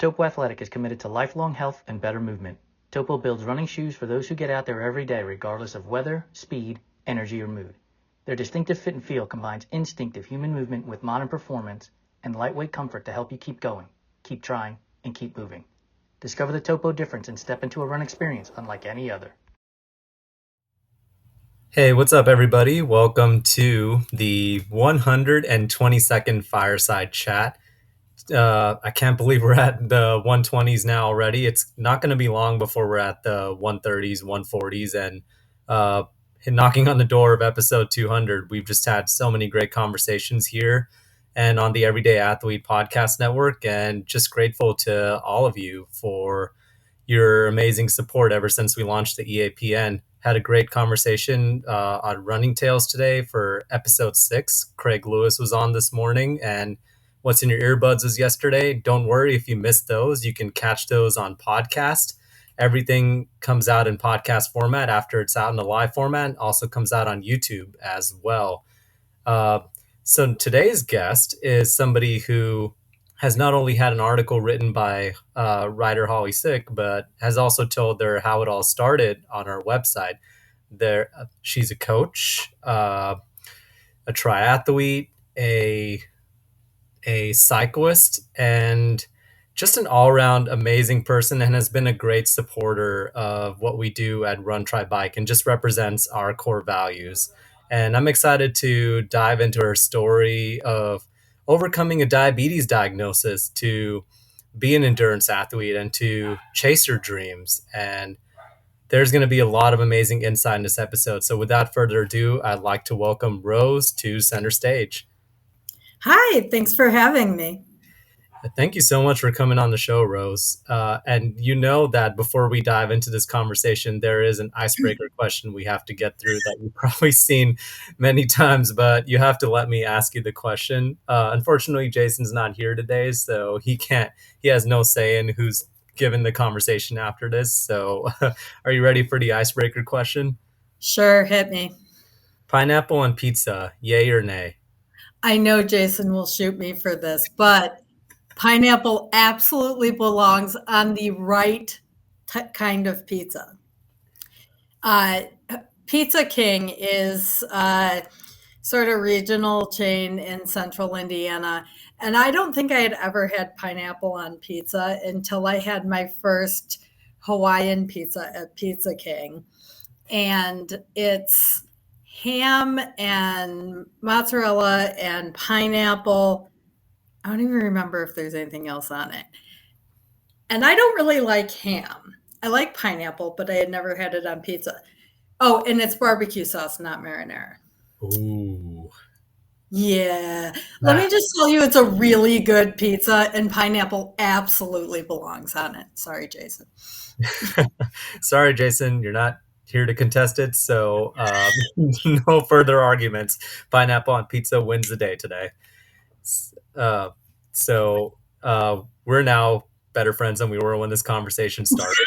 Topo Athletic is committed to lifelong health and better movement. Topo builds running shoes for those who get out there every day regardless of weather, speed, energy, or mood. Their distinctive fit and feel combines instinctive human movement with modern performance and lightweight comfort to help you keep going, keep trying, and keep moving. Discover the Topo difference and step into a run experience unlike any other. Hey, what's up, everybody? Welcome to the 122nd Fireside Chat. I can't believe we're at the 120s now already. It's not going to be long before we're at the 130s, 140s, and knocking on the door of episode 200. We've just had so many great conversations here and on the Everyday Athlete Podcast Network, and just grateful to all of you for your amazing support ever since we launched the EAPN. Had a great conversation on Running Tales today for episode 6. Craig Lewis was on this morning, and What's in Your Earbuds was yesterday. Don't worry if you missed those. You can catch those on podcast. Everything comes out in podcast format after it's out in the live format, and also comes out on YouTube as well. So today's guest is somebody who has not only had an article written by writer Holly Sick, but has also told her how it all started on her website. She's a coach, a triathlete, a cyclist, and just an all-around amazing person, and has been a great supporter of what we do at Run Try Bike and just represents our core values. And I'm excited to dive into her story of overcoming a diabetes diagnosis to be an endurance athlete and to chase her dreams. And there's going to be a lot of amazing insight in this episode. So without further ado, I'd like to welcome Rose to center stage. Hi, thanks for having me. Thank you so much for coming on the show, Rose. And you know that before we dive into this conversation, there is an icebreaker question we have to get through that you've probably seen many times, but you have to let me ask you the question. Unfortunately, Jason's not here today, so he has no say in who's given the conversation after this. So are you ready for the icebreaker question? Sure, hit me. Pineapple on pizza, yay or nay? I know Jason will shoot me for this, but pineapple absolutely belongs on the right kind of pizza. Pizza King is a sort of regional chain in central Indiana. And I don't think I had ever had pineapple on pizza until I had my first Hawaiian pizza at Pizza King. And it's ham and mozzarella and pineapple. I don't even remember if there's anything else on it. And I don't really like ham. I like pineapple, but I had never had it on pizza. Oh, and it's barbecue sauce, not marinara. Ooh. Yeah. Let me just tell you, it's a really good pizza, and pineapple absolutely belongs on it. Sorry, Jason. Sorry, Jason, you're not here to contest it, so no further arguments. Pineapple on pizza wins the day today. So we're now better friends than we were when this conversation started.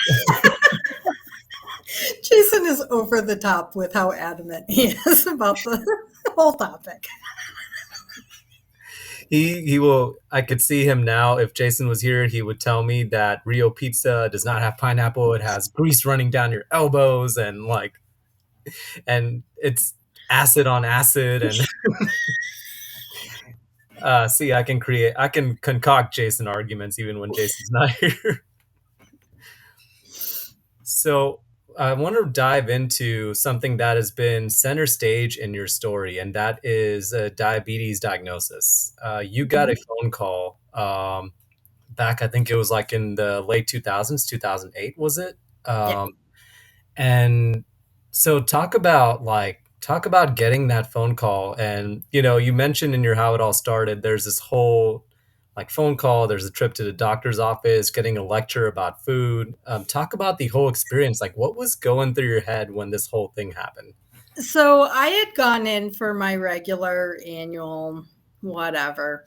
Jason is over the top with how adamant he is about the whole topic. He will. I could see him now. If Jason was here, he would tell me that Rio Pizza does not have pineapple. It has grease running down your elbows, and it's acid on acid. And see, I can concoct Jason arguments even when Jason's not here. So I want to dive into something that has been center stage in your story, and that is a diabetes diagnosis. You got a phone call back, I think it was like in the late 2000s, 2008, was it? Yeah. And so talk about getting that phone call. And, you mentioned in your how it all started, there's this whole phone call, there's a trip to the doctor's office, getting a lecture about food. Talk about the whole experience. What was going through your head when this whole thing happened? So I had gone in for my regular annual whatever,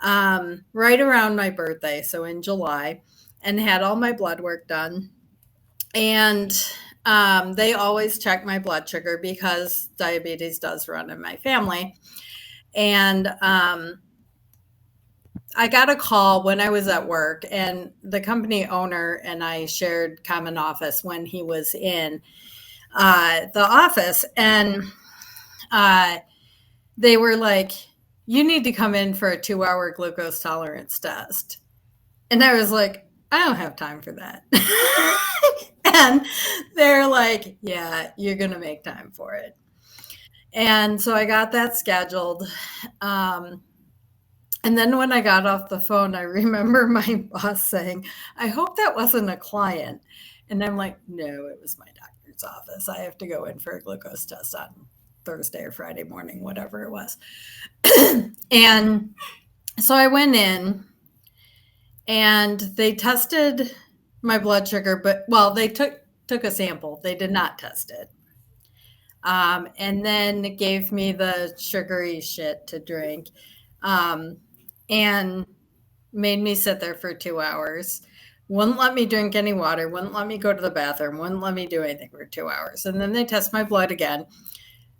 right around my birthday, so in July, and had all my blood work done. And they always check my blood sugar because diabetes does run in my family. And I got a call when I was at work, and the company owner and I shared common office when he was in the office. And they were like, you need to come in for a 2-hour glucose tolerance test. And I was like, I don't have time for that. And they're like, yeah, you're going to make time for it. And so I got that scheduled. And then when I got off the phone, I remember my boss saying, I hope that wasn't a client. And I'm like, no, it was my doctor's office. I have to go in for a glucose test on Thursday or Friday morning, whatever it was. And so I went in and they tested my blood sugar, but they took a sample. They did not test it. And then gave me the sugary shit to drink. And made me sit there for 2 hours, wouldn't let me drink any water, wouldn't let me go to the bathroom, wouldn't let me do anything for 2 hours. And then they test my blood again.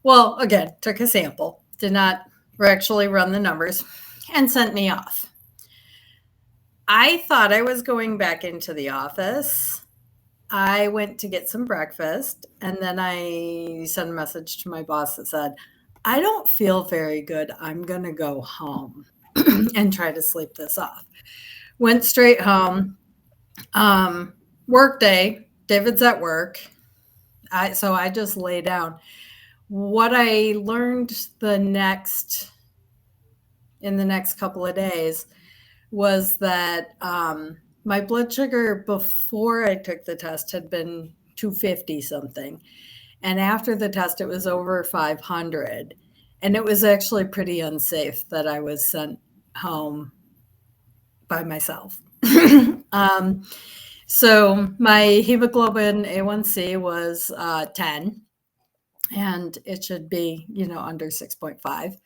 Well, again, took a sample, did not actually run the numbers, and sent me off. I thought I was going back into the office. I went to get some breakfast, and then I sent a message to my boss that said, I don't feel very good. I'm going to go home and try to sleep this off. Went straight home. Work day, David's at work. So I just lay down. What I learned in the next couple of days was that my blood sugar before I took the test had been 250 something. And after the test, it was over 500. And it was actually pretty unsafe that I was sent home by myself. So my hemoglobin A1C was 10, and it should be, under 6.5.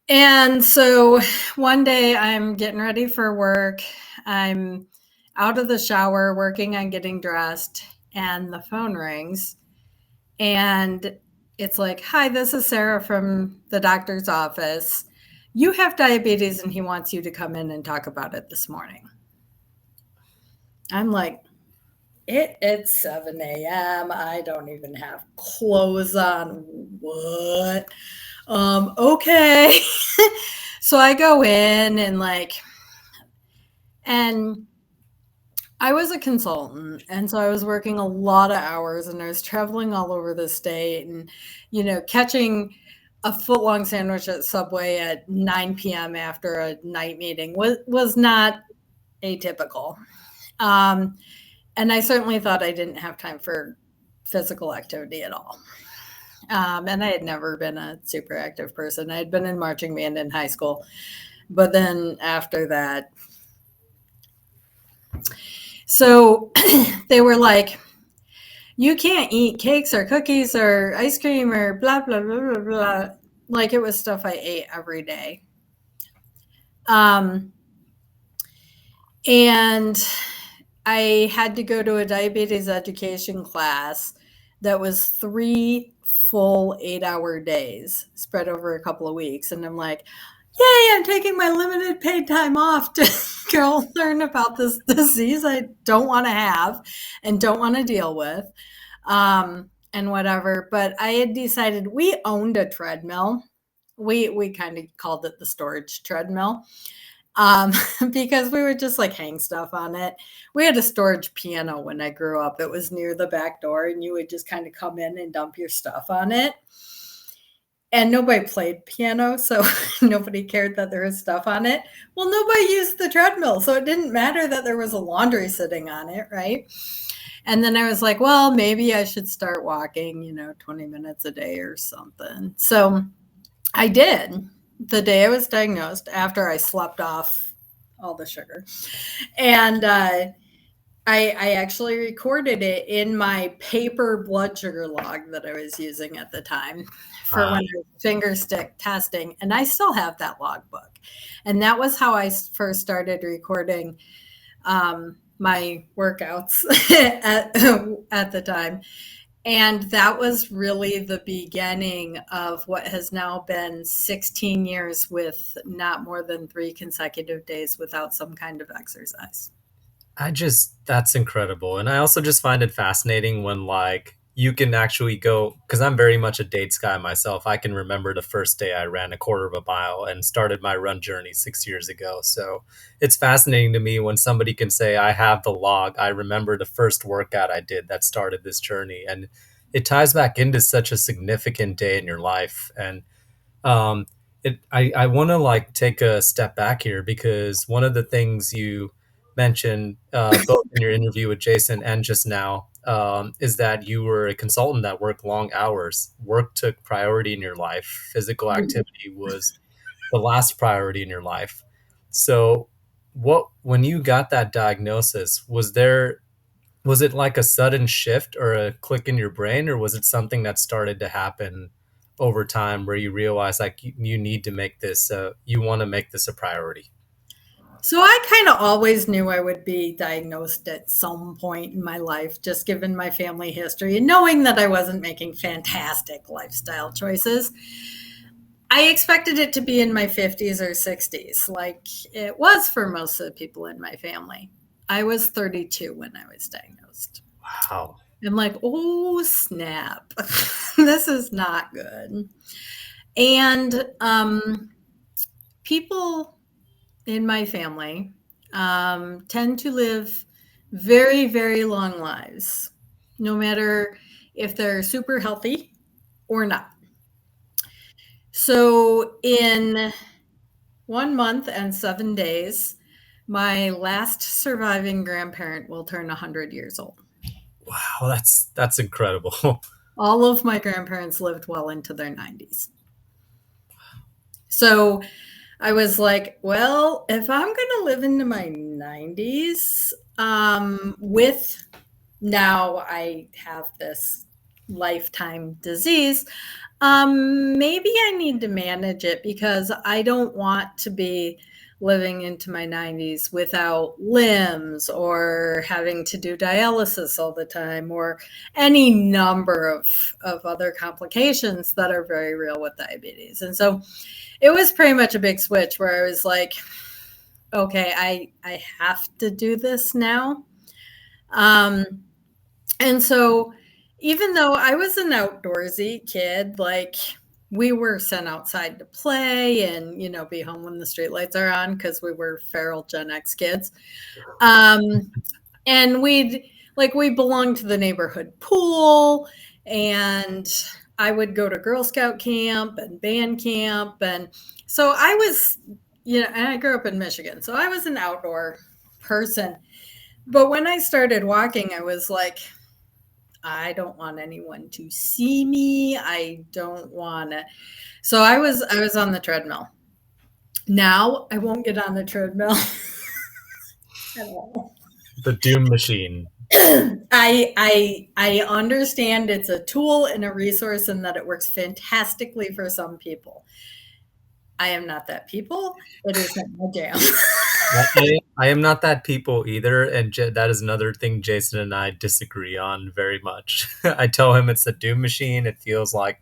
And so one day I'm getting ready for work. I'm out of the shower, working on getting dressed, and the phone rings. And it's like, hi, this is Sarah from the doctor's office. You have diabetes and he wants you to come in and talk about it this morning. I'm like, it's 7 a.m. I don't even have clothes on. What? Okay. So I go in and I was a consultant, and so I was working a lot of hours, and I was traveling all over the state, and catching a foot-long sandwich at Subway at 9 p.m. after a night meeting was not atypical. And I certainly thought I didn't have time for physical activity at all. And I had never been a super active person. I had been in marching band in high school, but then after that, so they were like, you can't eat cakes or cookies or ice cream or blah, blah, blah, blah, blah. Like it was stuff I ate every day. And I had to go to a diabetes education class that was 3 full 8-hour days spread over a couple of weeks. And I'm like, yay, I'm taking my limited paid time off to go learn about this disease I don't want to have and don't want to deal with, and whatever. But I had decided, we owned a treadmill. We kind of called it the storage treadmill, because we would just hang stuff on it. We had a storage piano when I grew up. It was near the back door, and you would just kind of come in and dump your stuff on it. And nobody played piano, so nobody cared that there was stuff on it. Well, nobody used the treadmill, so it didn't matter that there was a laundry sitting on it, right? And then I was like, well, maybe I should start walking, 20 minutes a day or something. So I did the day I was diagnosed, after I slept off all the sugar. And I actually recorded it in my paper blood sugar log that I was using at the time for when I was finger stick testing. And I still have that logbook. And that was how I first started recording my workouts at the time. And that was really the beginning of what has now been 16 years with not more than 3 consecutive days without some kind of exercise. That's incredible. And I also just find it fascinating when like you can actually go, because I'm very much a dates guy myself. I can remember the first day I ran a quarter of a mile and started my run journey 6 years ago. So it's fascinating to me when somebody can say, I have the log. I remember the first workout I did that started this journey. And it ties back into such a significant day in your life. And um, I want to like take a step back here because one of the things you mentioned both in your interview with Jason and just now is that you were a consultant that worked long hours. Work took priority in your life. Physical activity was the last priority in your life. So, what when you got that diagnosis, was it like a sudden shift or a click in your brain, or was it something that started to happen over time where you realize like you need to make this, you want to make this a priority? So I kind of always knew I would be diagnosed at some point in my life, just given my family history and knowing that I wasn't making fantastic lifestyle choices. I expected it to be in my 50s or 60s, like it was for most of the people in my family. I was 32 when I was diagnosed. Wow. I'm like, oh, snap. This is not good. And people in my family tend to live very, very long lives, no matter if they're super healthy or not. So, in 1 month and 7 days, my last surviving grandparent will turn 100 years old. Wow, that's incredible. All of my grandparents lived well into their 90s. So I was like, well, if I'm going to live into my 90s, with now I have this lifetime disease, maybe I need to manage it because I don't want to be living into my 90s without limbs or having to do dialysis all the time or any number of other complications that are very real with diabetes. And so it was pretty much a big switch where I was like, okay, I have to do this now. And so even though I was an outdoorsy kid, like we were sent outside to play and, be home when the streetlights are on because we were feral Gen X kids. And we belonged to the neighborhood pool, and I would go to Girl Scout camp and band camp. And so I was, and I grew up in Michigan, so I was an outdoor person. But when I started walking, I was like, I don't want anyone to see me. I don't want to. So I was on the treadmill. Now I won't get on the treadmill at all. The doom machine. I understand it's a tool and a resource and that it works fantastically for some people. I am not that people. It isn't my jam. I am not that people either, and that is another thing Jason and I disagree on very much. I tell him it's the doom machine. It feels like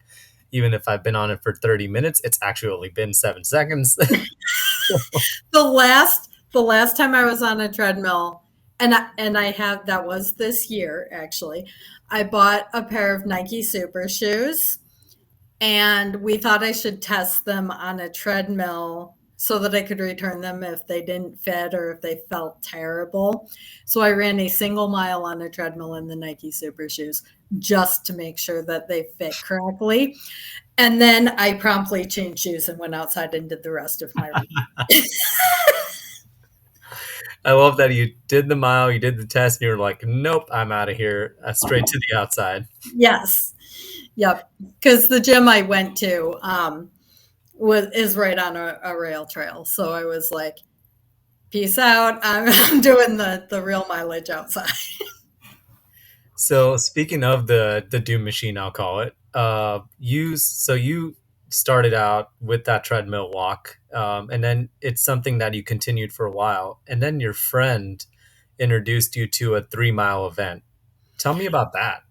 even if I've been on it for 30 minutes, it's actually been 7 seconds. The last time I was on a treadmill, and I have, that was this year actually, I bought a pair of Nike Super shoes, and we thought I should test them on a treadmill so that I could return them if they didn't fit or if they felt terrible. So I ran a single mile on a treadmill in the Nike Super shoes just to make sure that they fit correctly. And then I promptly changed shoes and went outside and did the rest of my run. I love that you did the mile, you did the test, and you were like, nope, I'm out of here, straight to the outside. Yes. Yep. Because the gym I went to is right on a rail trail. So I was like, peace out. I'm doing the real mileage outside. So speaking of the doom machine, I'll call it. You started out with that treadmill walk, and then it's something that you continued for a while, and then your friend introduced you to a 3 mile event. Tell me about that.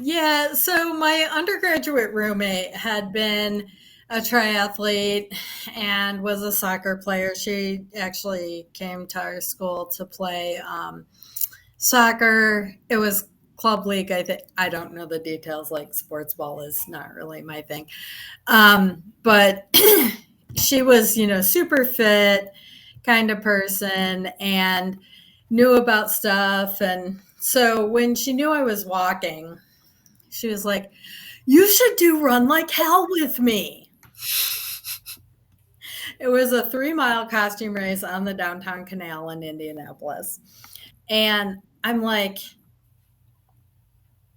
Yeah, so my undergraduate roommate had been a triathlete and was a soccer player. She actually came to our school to play soccer. It was club league. I don't know the details. Like sports ball is not really my thing. But she was, super fit kind of person and knew about stuff. And so when she knew I was walking, she was like, "You should do Run Like Hell with me." It was a 3-mile costume race on the downtown canal in Indianapolis. And I'm like,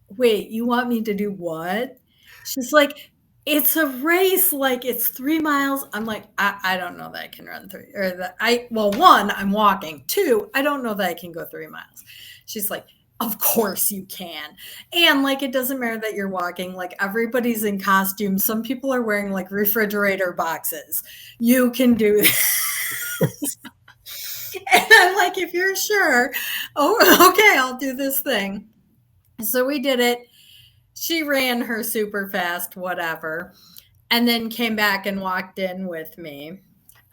"Wait, you want me to do what?" She's like, "It's a race, like it's 3 miles." I'm like, I don't know that I can run three or that well, one, I'm walking. Two, I don't know that I can go 3 miles. She's like, "Of course you can." And like, it doesn't matter that you're walking, like everybody's in costume. Some people are wearing like refrigerator boxes. You can do this. And I'm like, if you're sure, oh, okay, I'll do this thing. So we did it. She ran her super fast, whatever, and then came back and walked in with me.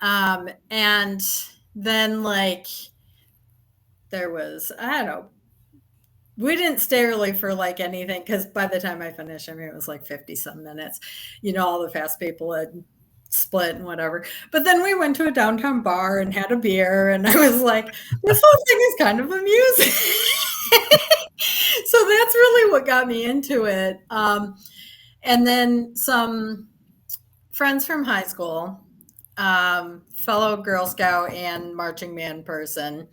And then, like, there was, I don't know, we didn't stay early for like anything because by the time I finished, I mean, it was like 50 some minutes. All the fast people had split and whatever. But then we went to a downtown bar and had a beer, and I was like, this whole thing is kind of amusing. So that's really what got me into it. And then some friends from high school, fellow Girl Scout and marching band person,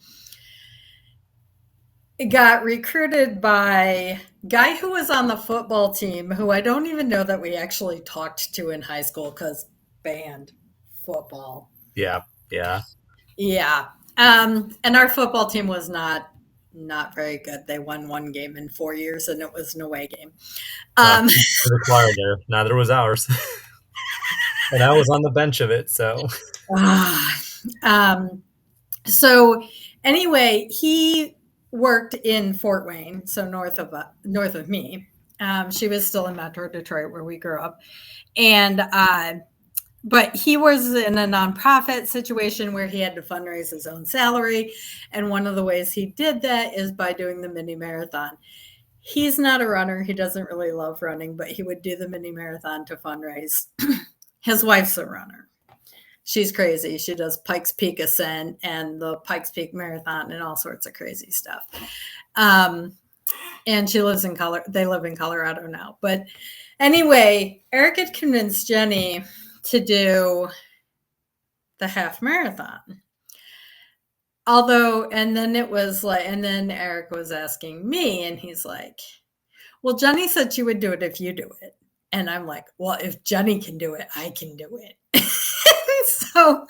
got recruited by a guy who was on the football team, who I don't even know that we actually talked to in high school because band football. Yeah. Yeah. And our football team was not very good. They won one game in 4 years, and it was an away game. Required there. Neither was ours. And I was on the bench of it, so. So anyway, he worked in Fort Wayne, so north of me. She was still in Metro Detroit, where we grew up, and but he was in a nonprofit situation where he had to fundraise his own salary, and one of the ways he did that is by doing the mini marathon. He's not a runner. He doesn't really love running, but he would do the mini marathon to fundraise. His wife's a runner. She's crazy. She does Pikes Peak Ascent and the Pikes Peak Marathon and all sorts of crazy stuff. And she lives in Colorado. They live in Colorado now. But anyway, Eric had convinced Jenny to do the half marathon. And then Eric was asking me, and he's like, "Well, Jenny said she would do it if you do it." And I'm like, "Well, if Jenny can do it, I can do it." So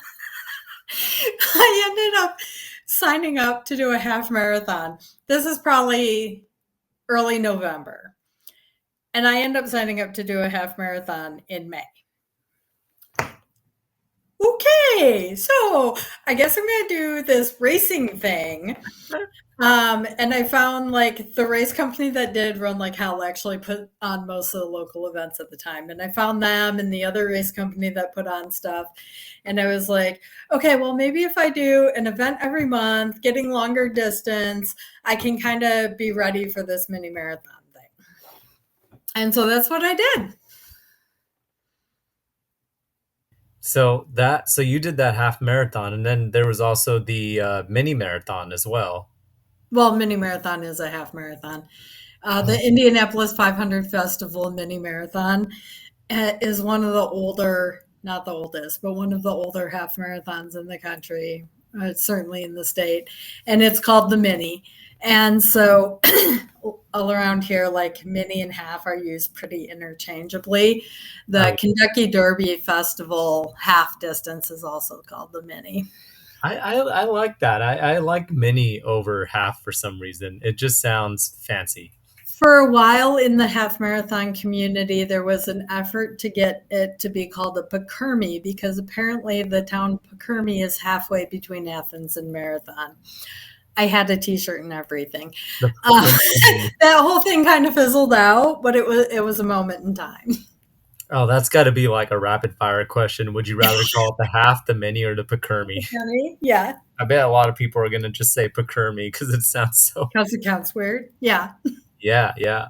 I ended up signing up to do a half marathon. This is probably early November. And I end up signing up to do a half marathon in May. Okay, so I guess I'm going to do this racing thing. And I found like the race company that did Run Like Hell actually put on most of the local events at the time. And I found them and the other race company that put on stuff. And I was like, okay, well, maybe if I do an event every month, getting longer distance, I can kind of be ready for this mini marathon thing. And so that's what I did. So you did that half marathon, and then there was also the mini marathon as well. Well, mini marathon is a half marathon. The Indianapolis 500 Festival mini marathon is one of the older, not the oldest, but one of the older half marathons in the country, certainly in the state. And it's called the Mini. And so all around here, like mini and half are used pretty interchangeably. The Kentucky Derby Festival half distance is also called the Mini. I like that. I like mini over half for some reason. It just sounds fancy. For a while in the half marathon community, there was an effort to get it to be called a Pakermi because apparently the town Pakermi is halfway between Athens and Marathon. I had a t-shirt and everything. The- That whole thing kind of fizzled out, but it was a moment in time. Oh, that's got to be like a rapid fire question. Would you rather call it the half, the mini, or the Pacurmi? Yeah. I bet a lot of people are going to just say Pacurmi because it sounds so. Because it counts weird. Yeah. Yeah, yeah.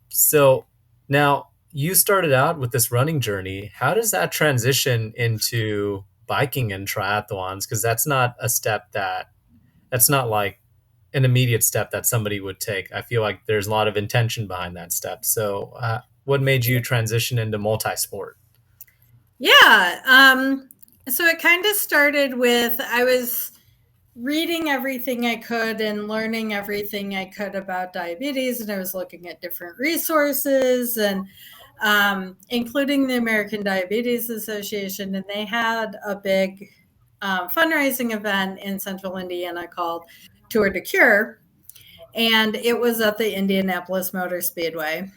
So now you started out with this running journey. How does that transition into biking and triathlons? Because that's not a step that's not like an immediate step that somebody would take. I feel like there's a lot of intention behind that step. So, what made you transition into multi-sport? Yeah. So it kind of started with I was reading everything I could and learning everything I could about diabetes, and I was looking at different resources and including the American Diabetes Association, and they had a big fundraising event in central Indiana called Tour de Cure, and it was at the Indianapolis Motor Speedway.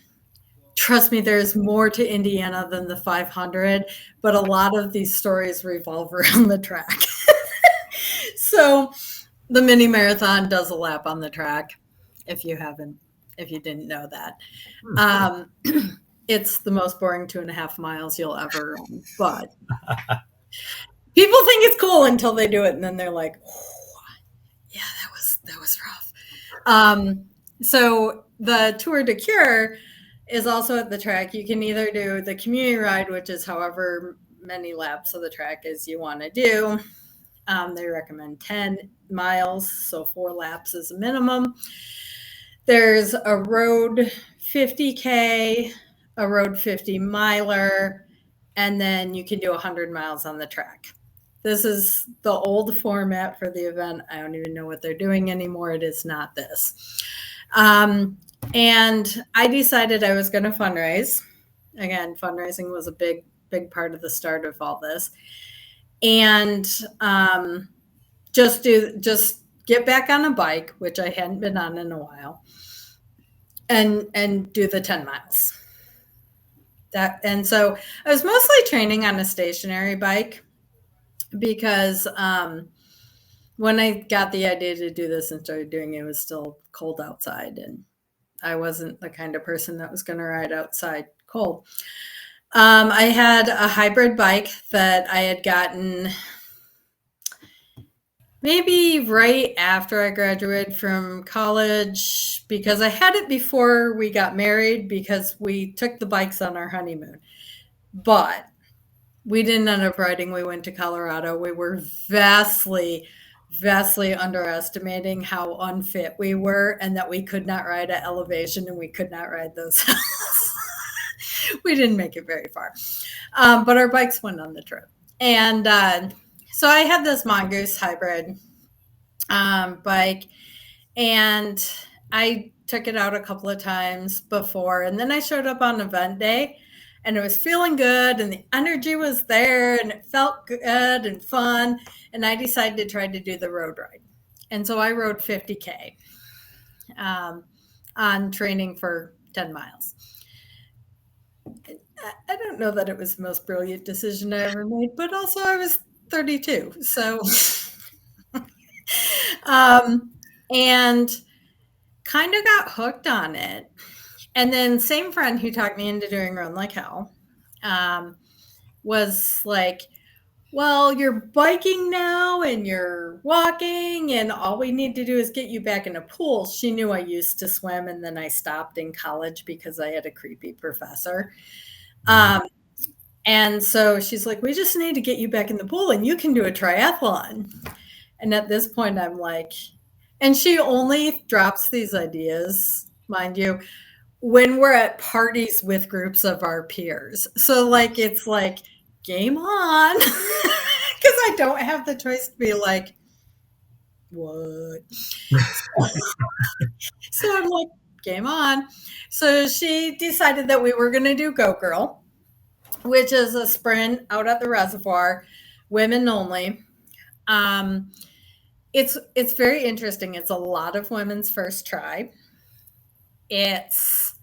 Trust me, there's more to Indiana than the 500, but a lot of these stories revolve around the track. So the mini marathon does a lap on the track, if you didn't know that. It's the most boring 2.5 miles you'll ever run, but people think it's cool until they do it, and then they're like, oh, yeah, that was rough. So the Tour de Cure is also at the track. You can either do the community ride, which is however many laps of the track as you want to do. They recommend 10 miles, so 4 laps is a minimum. There's a road 50K, a road 50 miler, and then you can do 100 miles on the track. This is the old format for the event. I don't even know what they're doing anymore. It is not this. And I decided I was going to fundraise. Again, fundraising was a big part of the start of all this. And just get back on a bike, which I hadn't been on in a while, and do the 10 miles. And so I was mostly training on a stationary bike because when I got the idea to do this and started doing it, it was still cold outside, and I wasn't the kind of person that was going to ride outside cold. I had a hybrid bike that I had gotten maybe right after I graduated from college, because I had it before we got married because we took the bikes on our honeymoon. But we didn't end up riding. We went to Colorado. We were vastly underestimating how unfit we were and that we could not ride at elevation and we could not ride those hills. We didn't make it very far. But our bikes went on the trip. And so I had this Mongoose hybrid bike, and I took it out a couple of times before. And then I showed up on event day, and it was feeling good, and the energy was there, and it felt good and fun. And I decided to try to do the road ride. And so I rode 50K on training for 10 miles. I don't know that it was the most brilliant decision I ever made, but also I was 32. So, and kind of got hooked on it. And then same friend who talked me into doing Run Like Hell was like, well, you're biking now and you're walking, and all we need to do is get you back in a pool. She knew I used to swim, and then I stopped in college because I had a creepy professor. And so she's like, we just need to get you back in the pool and you can do a triathlon. And at this point, I'm like, and she only drops these ideas, mind you, when we're at parties with groups of our peers. So like, it's like, game on, because I don't have the choice to be like, what? So I'm like, game on. So she decided that we were going to do Go Girl, which is a sprint out at the reservoir, women only. It's very interesting. It's a lot of women's first try. It's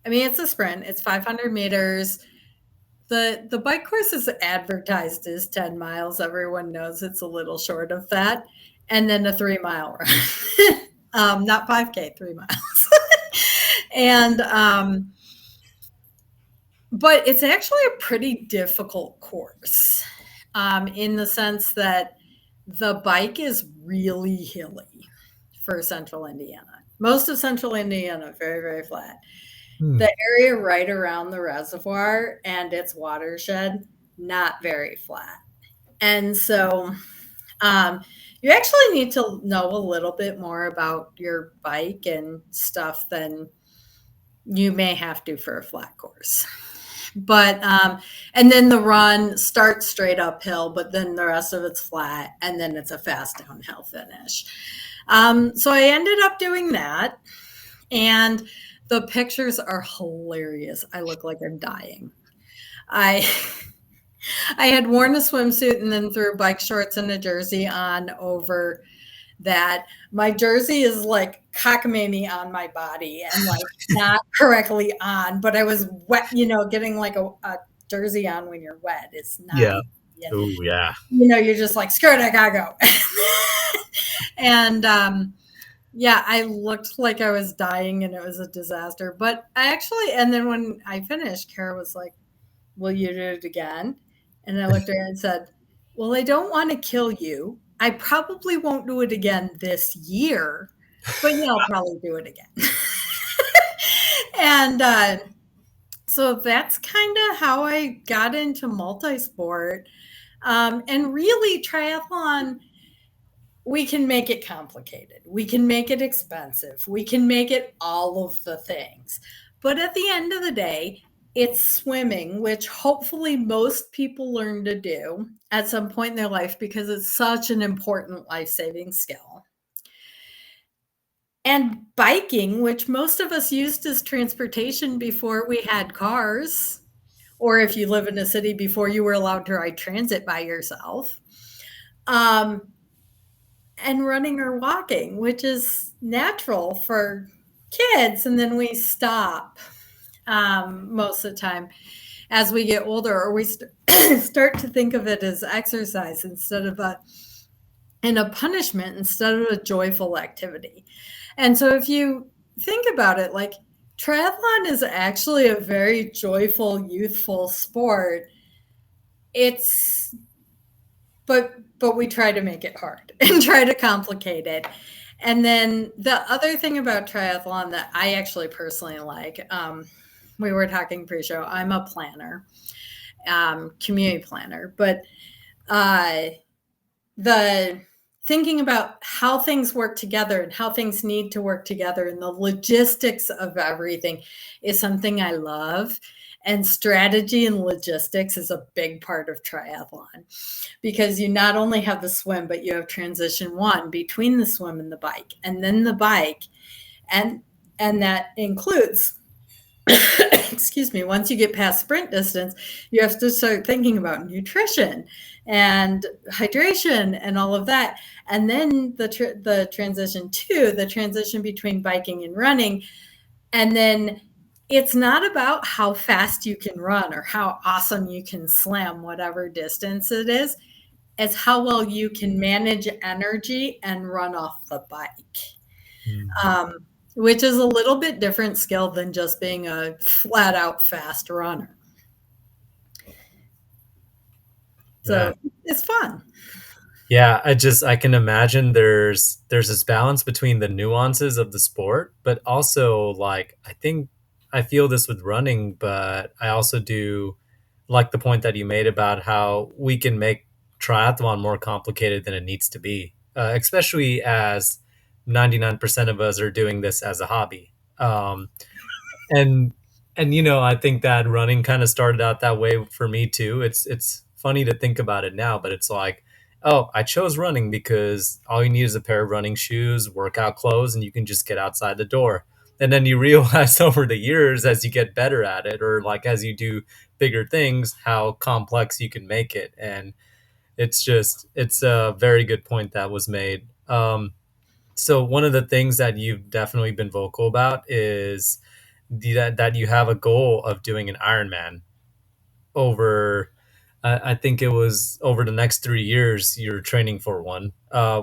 a sprint. It's 500 meters. The bike course is advertised as 10 miles. Everyone knows it's a little short of that. and then a 3-mile run. Not 5K, 3 miles. And but it's actually a pretty difficult course, in the sense that the bike is really hilly for central Indiana. Most of central Indiana, very, very flat. The area right around the reservoir and its watershed, not very flat. And so you actually need to know a little bit more about your bike and stuff than you may have to for a flat course. But and then the run starts straight uphill, but then the rest of it's flat, and then it's a fast downhill finish. So I ended up doing that, and the pictures are hilarious. I look like I'm dying. I I had worn a swimsuit and then threw bike shorts and a jersey on over that. My jersey is like cockamamie on my body and like not correctly on, but I was wet, getting like a jersey on when you're wet. It's not. Yeah. easy. Oh, yeah. You're just like, skirt, I gotta go. And yeah, I looked like I was dying and it was a disaster. But and then when I finished, Kara was like, will you do it again? And I looked at her and said, well, I don't want to kill you. I probably won't do it again this year, but yeah, I'll probably do it again. And so that's kind of how I got into multisport. And really, triathlon, we can make it complicated. We can make it expensive. We can make it all of the things. But at the end of the day, it's swimming, which hopefully most people learn to do at some point in their life because it's such an important life-saving skill. And biking, which most of us used as transportation before we had cars, or if you live in a city before you were allowed to ride transit by yourself. And running or walking, which is natural for kids. And then we stop most of the time as we get older, or we start to think of it as exercise instead of a punishment, instead of a joyful activity. And so if you think about it, like triathlon is actually a very joyful, youthful sport. But we try to make it hard and try to complicate it. And then the other thing about triathlon that I actually personally like, we were talking pre-show, I'm a planner, community planner, but the thinking about how things work together and how things need to work together and the logistics of everything is something I love. And strategy and logistics is a big part of triathlon because you not only have the swim, but you have transition one between the swim and the bike, and then the bike. And that includes, excuse me, once you get past sprint distance, you have to start thinking about nutrition and hydration and all of that. And then the transition two, the transition between biking and running. And then it's not about how fast you can run or how awesome you can slam whatever distance it is. It's how well you can manage energy and run off the bike, which is a little bit different skill than just being a flat out fast runner. So it's fun. Yeah, I can imagine there's this balance between the nuances of the sport, but also like I feel this with running, but I also do like the point that you made about how we can make triathlon more complicated than it needs to be, especially as 99% of us are doing this as a hobby. And I think that running kind of started out that way for me too. It's funny to think about it now, but it's like, oh, I chose running because all you need is a pair of running shoes, workout clothes, and you can just get outside the door. And then you realize over the years as you get better at it, or like as you do bigger things, how complex you can make it. And it's a very good point that was made. So one of the things that you've definitely been vocal about is that you have a goal of doing an Ironman over, I think it was over the next 3 years you're training for one.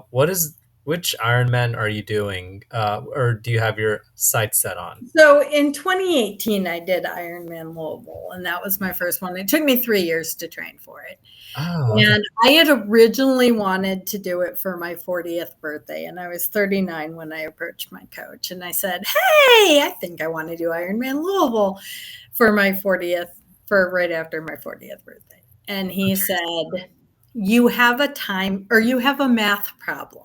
What is Which Ironman are you doing? Or do you have your sights set on? So in 2018, I did Ironman Louisville, and that was my first one. It took me 3 years to train for it. Oh, okay. And I had originally wanted to do it for my 40th birthday, and I was 39 when I approached my coach, and I said, "Hey, I think I want to do Ironman Louisville for my 40th, for right after my 40th birthday." And he said, "You have a time, or you have a math problem,"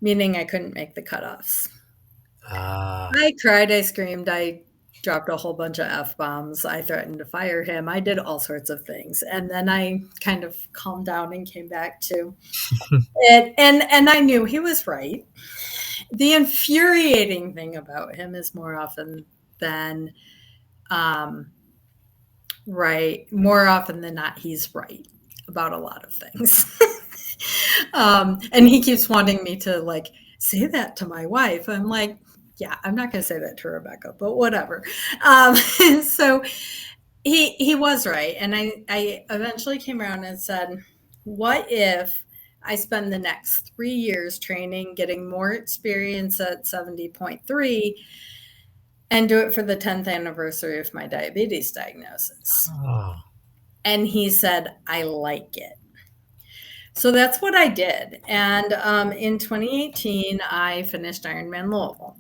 meaning I couldn't make the cutoffs. I cried, I screamed, I dropped a whole bunch of F-bombs. I threatened to fire him. I did all sorts of things. And then I kind of calmed down and came back to it. And I knew he was right. The infuriating thing about him is more often than more often than not, he's right about a lot of things. And he keeps wanting me to like say that to my wife. I'm like, yeah, I'm not going to say that to Rebecca, but whatever. So he was right. And I eventually came around and said, what if I spend the next 3 years training, getting more experience at 70.3, and do it for the 10th anniversary of my diabetes diagnosis? Oh. And he said, I like it. So that's what I did. And in 2018, I finished Ironman Louisville.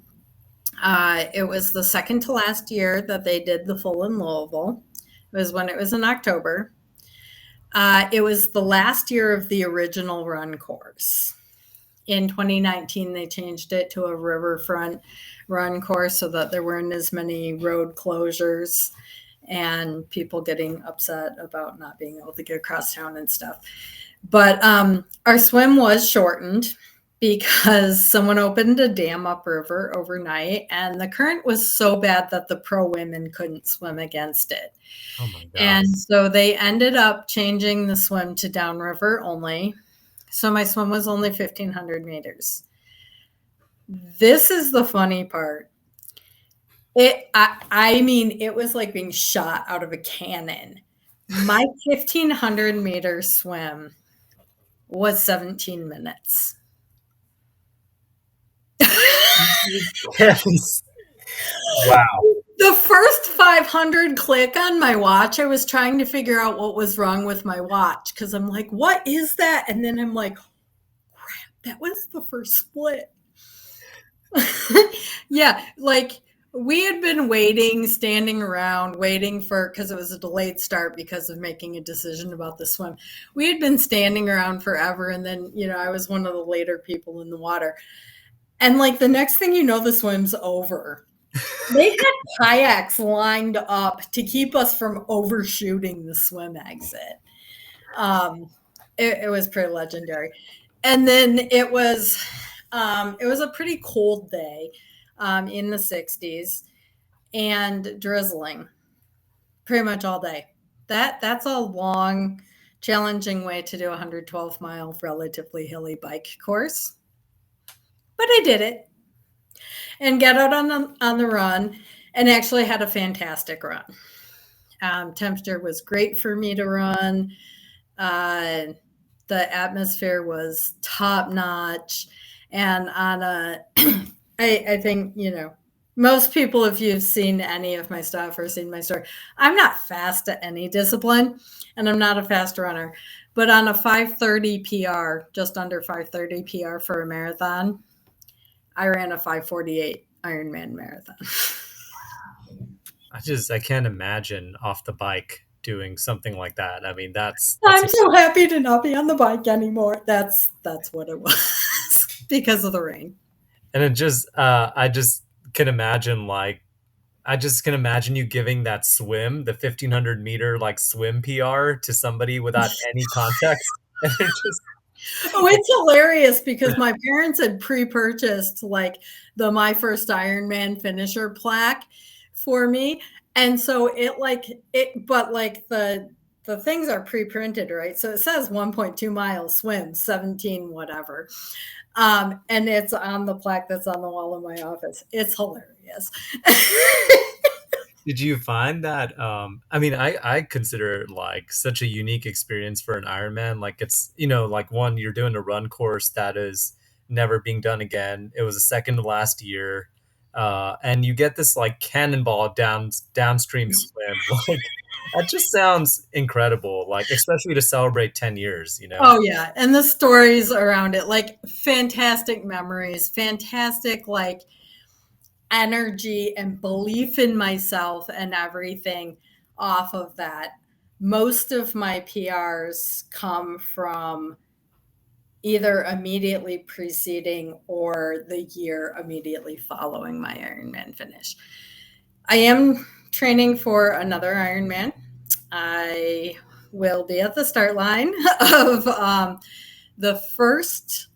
It was the second to last year that they did the full in Louisville. It was when it was in October. It was the last year of the original run course. In 2019, they changed it to a riverfront run course so that there weren't as many road closures and people getting upset about not being able to get across town and stuff. But our swim was shortened because someone opened a dam upriver overnight, and the current was so bad that the pro women couldn't swim against it. Oh my God. And so they ended up changing the swim to downriver only. So my swim was only 1,500 meters. This is the funny part. I mean, it was like being shot out of a cannon. My 1,500 meter swim was 17 minutes. Wow. The first 500 click on my watch, I was trying to figure out what was wrong with my watch because I'm like, what is that? And then I'm like, crap, that was the first split. Yeah, like we had been waiting, standing around, waiting for, because it was a delayed start because of making a decision about the swim. We had been standing around forever. And then, I was one of the later people in the water. And like the next thing you know, the swim's over. They had kayaks lined up to keep us from overshooting the swim exit. It was pretty legendary. And then it was a pretty cold day in the 60s and drizzling pretty much all day. That's a long, challenging way to do a 112-mile relatively hilly bike course. But I did it and got out on the run and actually had a fantastic run. Temperature was great for me to run. The atmosphere was top notch. And on I think, most people, if you've seen any of my stuff or seen my story, I'm not fast at any discipline and I'm not a fast runner. But on a 5:30 PR, just under 5:30 PR for a marathon, I ran a 5:48 Ironman marathon. I can't imagine off the bike doing something like that. I mean, that's I'm so happy to not be on the bike anymore. That's what it was because of the rain. And it just, I just can imagine you giving that swim, the 1,500 meter like swim PR to somebody without any context. And it just, oh, it's hilarious because my parents had pre-purchased like the My First Ironman finisher plaque for me. And so but like the things are pre-printed, right? So it says 1.2 miles swim, 17, whatever. And it's on the plaque that's on the wall of my office. It's hilarious. Did you find that? I mean, I consider it like such a unique experience for an Ironman. Like it's, like one, you're doing a run course that is never being done again. It was the second to last year. And you get this like cannonball downstream swim. Like that just sounds incredible. Like, especially to celebrate 10 years, Oh yeah, and the stories around it, like fantastic memories, fantastic like energy and belief in myself and everything off of that. Most of my PRs come from either immediately preceding or the year immediately following my Ironman finish. I am training for another Ironman. I will be at the start line of the first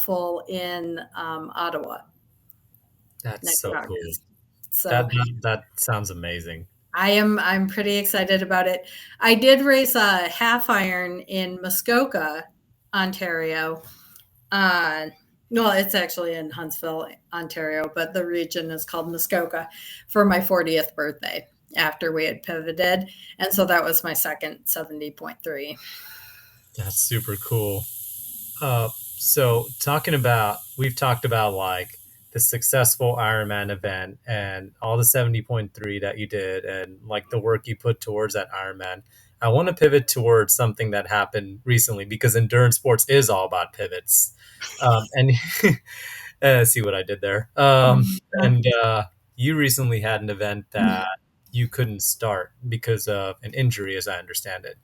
full in Ottawa. That's so cool. So that sounds amazing. I'm pretty excited about it. I did race a half iron in Muskoka, Ontario. Well, it's actually in Huntsville, Ontario, but the region is called Muskoka for my 40th birthday after we had pivoted. And so that was my second 70.3. That's super cool. So we've talked about like the successful Ironman event and all the 70.3 that you did and like the work you put towards that Ironman. I want to pivot towards something that happened recently because endurance sports is all about pivots. And see what I did there. And you recently had an event that you couldn't start because of an injury, as I understand it.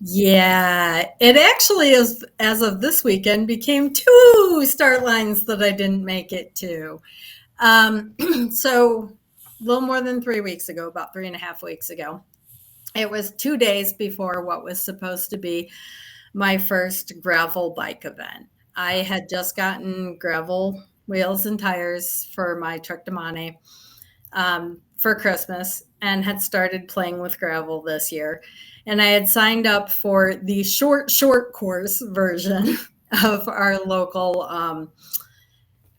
Yeah, it actually is, as of this weekend, became 2 start lines that I didn't make it to. So a little more than 3 weeks ago, about 3.5 weeks ago, it was 2 days before what was supposed to be my first gravel bike event. I had just gotten gravel wheels and tires for my Truck de Mane for Christmas and had started playing with gravel this year. And I had signed up for the short course version of our local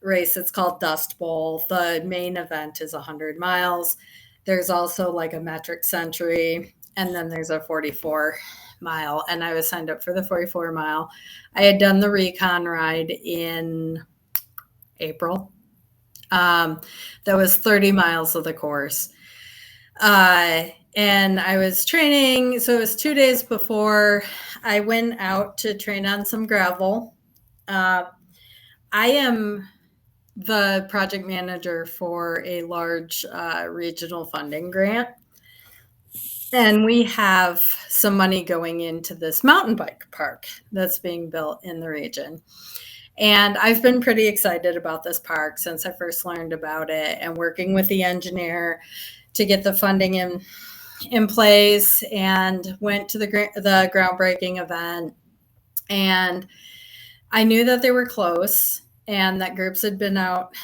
race. It's called Dust Bowl. The main event is 100 miles. There's also like a metric century, and then there's a 44-mile. And I was signed up for the 44-mile. I had done the recon ride in April. That was 30 miles of the course. And I was training. So it was 2 days before I went out to train on some gravel. I am the project manager for a large regional funding grant. And we have some money going into this mountain bike park that's being built in the region. And I've been pretty excited about this park since I first learned about it and working with the engineer to get the funding in place, and went to the groundbreaking event. And I knew that they were close and that groups had been out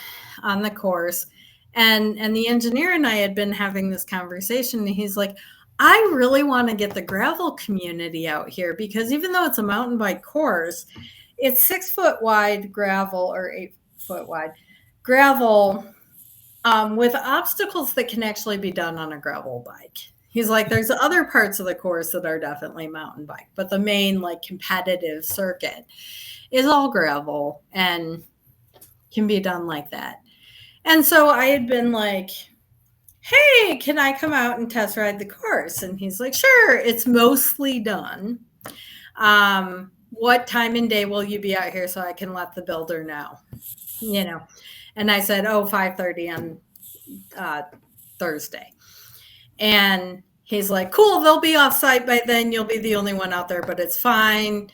on the course. And the engineer and I had been having this conversation, and he's like, I really want to get the gravel community out here because even though it's a mountain bike course, it's 6 foot wide gravel or 8 foot wide gravel with obstacles that can actually be done on a gravel bike. He's like, there's other parts of the course that are definitely mountain bike, but the main like competitive circuit is all gravel and can be done like that. And so I had been like, hey, can I come out and test ride the course? And he's like, sure, it's mostly done. What time and day will you be out here so I can let the builder know? And I said, 5:30 on Thursday. And he's like, cool, they'll be off site by then. You'll be the only one out there, but it's fine.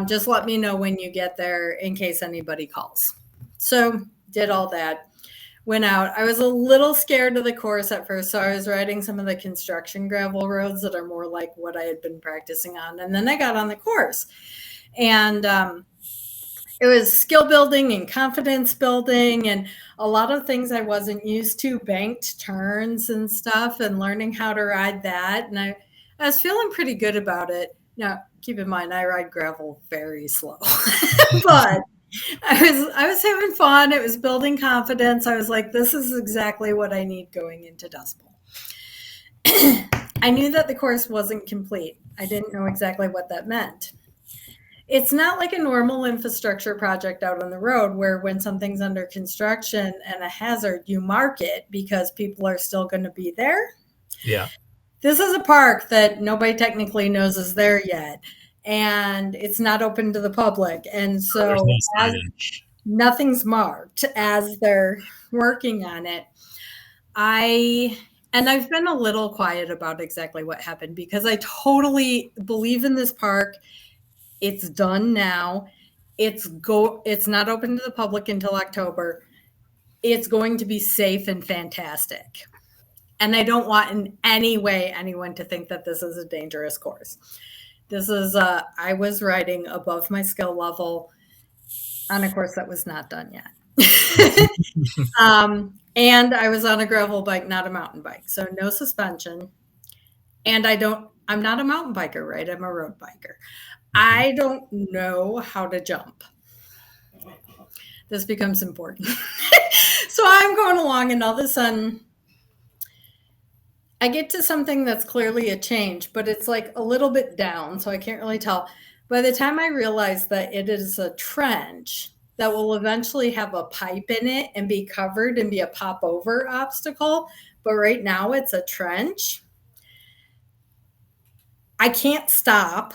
Just let me know when you get there in case anybody calls. So did all that. Went out. I was a little scared of the course at first, so I was riding some of the construction gravel roads that are more like what I had been practicing on. And then I got on the course. And it was skill building and confidence building and a lot of things I wasn't used to, banked turns and stuff, and learning how to ride that. And I was feeling pretty good about it. Now, keep in mind, I ride gravel very slow, but I was having fun. It was building confidence. I was like, this is exactly what I need going into Dust Bowl. I knew that the course wasn't complete. I didn't know exactly what that meant. It's not like a normal infrastructure project out on the road where when something's under construction and a hazard, you mark it because people are still going to be there. Yeah. This is a park that nobody technically knows is there yet, and it's not open to the public. And so There's no signage. nothing's marked as they're working on it. I've been a little quiet about exactly what happened because I totally believe in this park. It's done now. It's not open to the public until October. It's going to be safe and fantastic. And I don't want in any way anyone to think that this is a dangerous course. This is I was riding above my skill level on a course that was not done yet. And I was on a gravel bike, not a mountain bike. So no suspension. And I'm not a mountain biker, right? I'm a road biker. I don't know how to jump. This becomes important. So I'm going along, and all of a sudden I get to something that's clearly a change, but it's like a little bit down, so I can't really tell. By the time I realize that it is a trench that will eventually have a pipe in it and be covered and be a pop over obstacle, but right now it's a trench, I can't stop.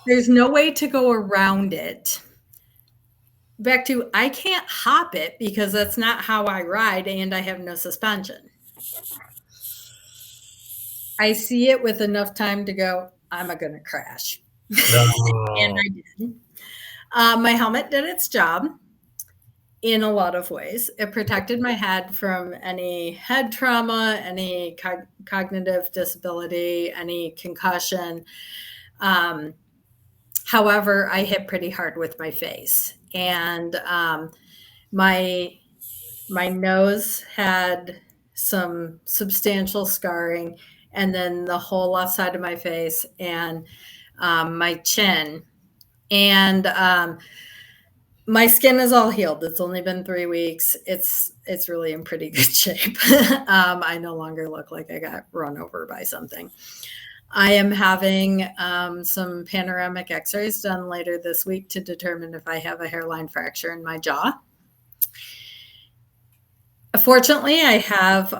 There's no way to go around it. Back to, I can't hop it because that's not how I ride, and I have no suspension. I see it with enough time to go, I'm going to crash. No. And I did. My helmet did its job in a lot of ways. It protected my head from any head trauma, any cognitive disability, any concussion. However, I hit pretty hard with my face. And my nose had some substantial scarring, and then the whole left side of my face and my chin. And my skin is all healed. It's only been 3 weeks. It's really in pretty good shape. I no longer look like I got run over by something. I am having some panoramic x-rays done later this week to determine if I have a hairline fracture in my jaw. Fortunately, I have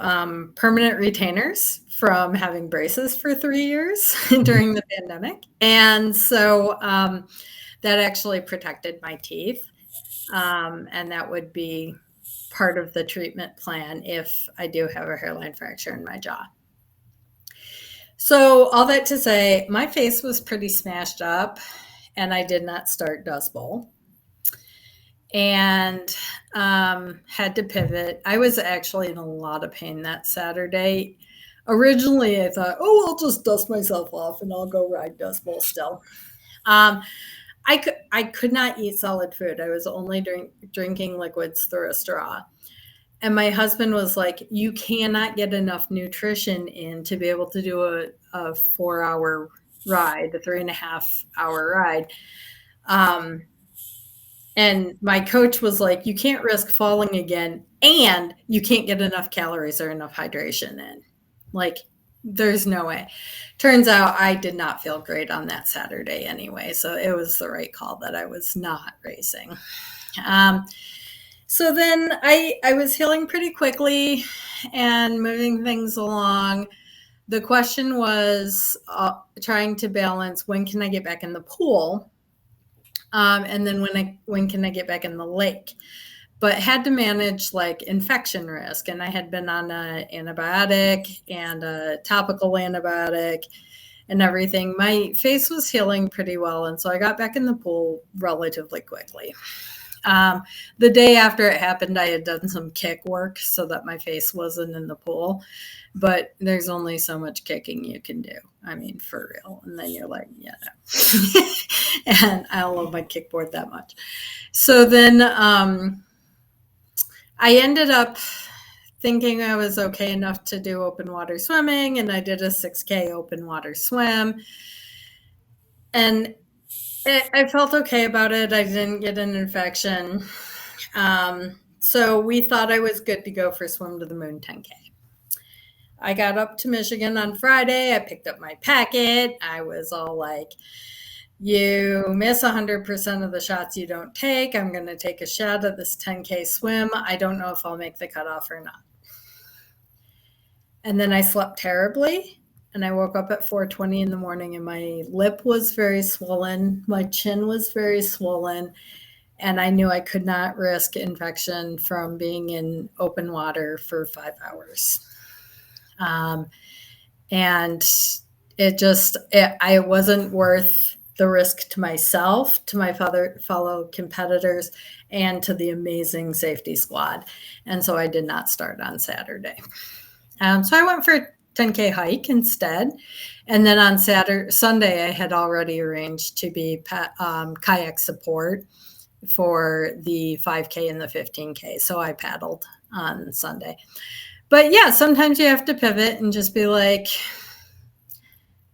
permanent retainers from having braces for 3 years during the pandemic. And so that actually protected my teeth. And that would be part of the treatment plan if I do have a hairline fracture in my jaw. So all that to say, my face was pretty smashed up, and I did not start Dust Bowl. And had to pivot. I was actually in a lot of pain that Saturday. Originally, I thought, I'll just dust myself off and I'll go ride Dust Bowl still. I could not eat solid food. I was only drinking liquids through a straw. And my husband was like, you cannot get enough nutrition in to be able to do a 4-hour ride, a 3.5-hour ride. And my coach was like, you can't risk falling again, and you can't get enough calories or enough hydration in. Like, there's no way. Turns out I did not feel great on that Saturday anyway, so it was the right call that I was not racing. So then I was healing pretty quickly and moving things along. The question was trying to balance, when can I get back in the pool? And then when can I get back in the lake? But had to manage like infection risk. And I had been on an antibiotic and a topical antibiotic and everything. My face was healing pretty well. And so I got back in the pool relatively quickly. The day after it happened, I had done some kick work so that my face wasn't in the pool. But there's only so much kicking you can do. I mean, for real. And then you're like, yeah, no. And I don't love my kickboard that much. So then I ended up thinking I was okay enough to do open water swimming. And I did a 6K open water swim. And I felt okay about it. I didn't get an infection. So we thought I was good to go for Swim to the Moon 10K. I got up to Michigan on Friday. I picked up my packet. I was all like, you miss 100% of the shots you don't take. I'm going to take a shot at this 10K swim. I don't know if I'll make the cutoff or not. And then I slept terribly. And I woke up at 4:20 in the morning and my lip was very swollen. My chin was very swollen. And I knew I could not risk infection from being in open water for 5 hours. And it wasn't worth the risk to myself, to my fellow competitors, and to the amazing safety squad. And so I did not start on Saturday. So I went for a 10K hike instead. And then on Sunday, I had already arranged to be kayak support for the 5K and the 15K. So I paddled on Sunday. But yeah, sometimes you have to pivot and just be like,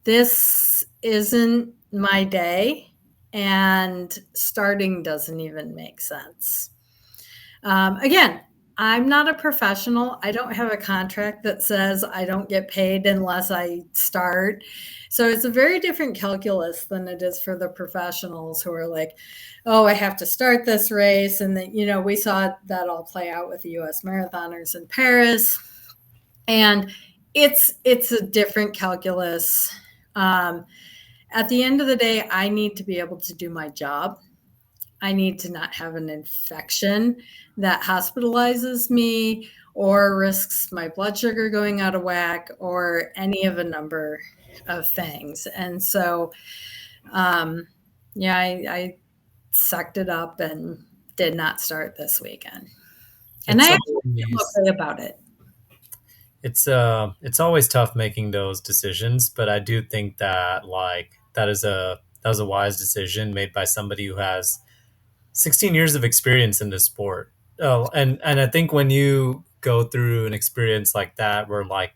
this isn't my day, and starting doesn't even make sense. Again, I'm not a professional. I don't have a contract that says I don't get paid unless I start. So it's a very different calculus than it is for the professionals who are like, oh, I have to start this race. And then, we saw that all play out with the US marathoners in Paris. And it's a different calculus. At the end of the day, I need to be able to do my job. I need to not have an infection that hospitalizes me or risks my blood sugar going out of whack or any of a number of things. And so, I sucked it up and did not start this weekend. And I actually feel okay about it. It's always tough making those decisions, but I do think that that was a wise decision made by somebody who has 16 years of experience in this sport. Oh, and I think when you go through an experience like that, where like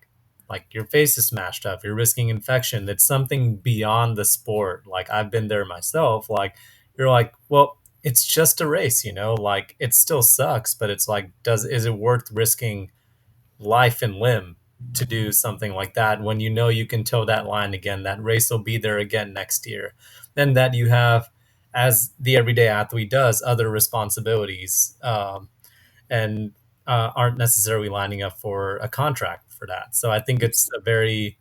your face is smashed up, you're risking infection, it's something beyond the sport. Like I've been there myself. Like you're like, well, it's just a race, like it still sucks, but it's like, is it worth risking life and limb to do something like that when you can toe that line again? That race will be there again next year. Then that you have, as the everyday athlete does, other responsibilities, and aren't necessarily lining up for a contract for that. So I think it's a very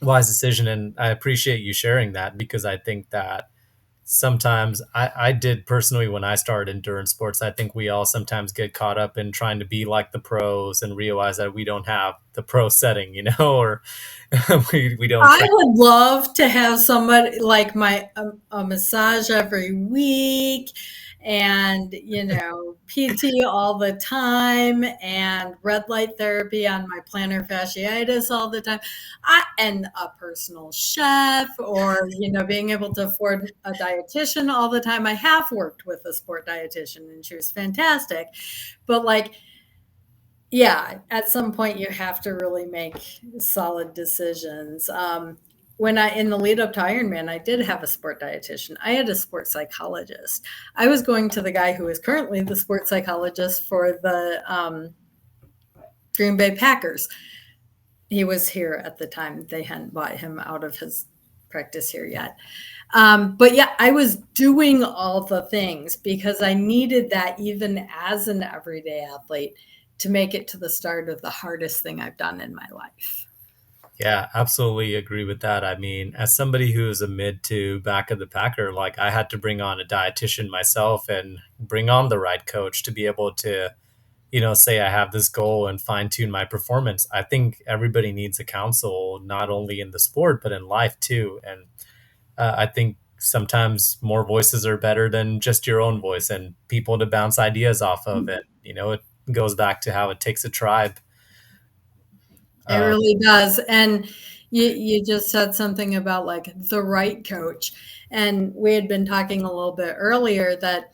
wise decision, and I appreciate you sharing that, because I think that sometimes I did personally when I started endurance sports. I think we all sometimes get caught up in trying to be like the pros and realize that we don't have the pro setting, or we don't. I would love to have somebody like a massage every week and, PT all the time and red light therapy on my plantar fasciitis all the time, and a personal chef, or, being able to afford a dietitian all the time. I have worked with a sport dietitian and she was fantastic, but yeah, at some point you have to really make solid decisions. In the lead up to Ironman, I did have a sport dietitian. I had a sports psychologist. I was going to the guy who is currently the sports psychologist for the Green Bay Packers. He was here at the time. They hadn't bought him out of his practice here yet. But yeah, I was doing all the things because I needed that even as an everyday athlete to make it to the start of the hardest thing I've done in my life. Yeah, absolutely agree with that. I mean, as somebody who is a mid to back of the packer, I had to bring on a dietitian myself and bring on the right coach to be able to, say I have this goal and fine tune my performance. I think everybody needs a counsel, not only in the sport, but in life too. And I think sometimes more voices are better than just your own voice, and people to bounce ideas off of it. It goes back to how it takes a tribe. It really does. And you just said something about the right coach. And we had been talking a little bit earlier that,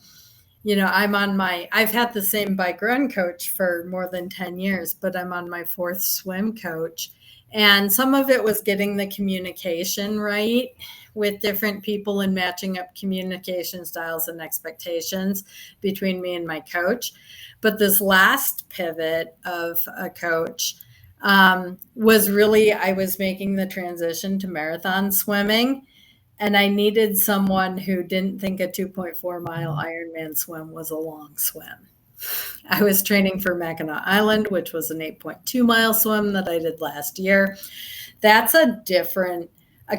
I've had the same bike run coach for more than 10 years, but I'm on my 4th swim coach. And some of it was getting the communication right with different people and matching up communication styles and expectations between me and my coach. But this last pivot of a coach, was really, I was making the transition to marathon swimming, and I needed someone who didn't think a 2.4 mile Ironman swim was a long swim. I was training for Mackinac Island, which was an 8.2 mile swim that I did last year. That's a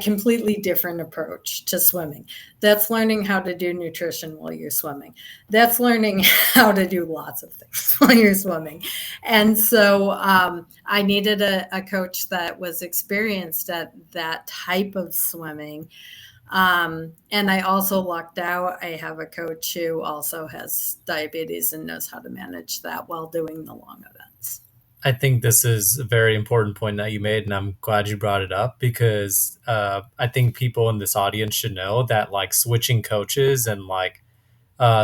completely different approach to swimming. That's learning how to do nutrition while you're swimming. That's learning how to do lots of things while you're swimming. And so I needed a coach that was experienced at that type of swimming. And I also lucked out. I have a coach who also has diabetes and knows how to manage that while doing the long events. I think this is a very important point that you made, and I'm glad you brought it up because I think people in this audience should know that like switching coaches and like